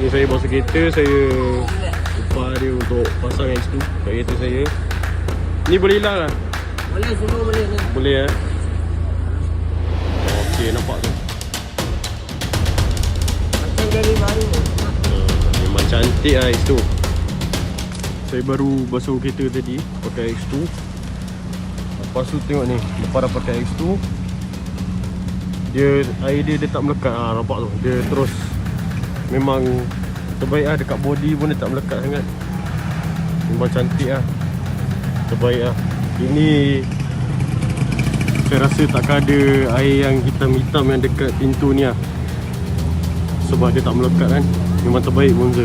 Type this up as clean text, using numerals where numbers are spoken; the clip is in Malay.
Ni saya basuh kereta, saya lepas dia untuk pasang X2 kat kereta saya. Ni boleh hilang lah? Boleh, semua boleh ni. Boleh eh. Okey, nampak tu. Macam dari baru. Memang cantik lah X2. Saya baru basuh kereta tadi pakai X2. Lepas tu tengok ni, lepas dah pakai X2, air dia tak melekat. Nampak tu, dia terus. Memang terbaik lah, dekat body pun dia tak melekat sangat. Memang cantik lah, terbaik lah. Ini saya rasa takkan ada air yang hitam-hitam yang dekat pintu ni lah, sebab dia tak melekat kan. Memang terbaik Monza.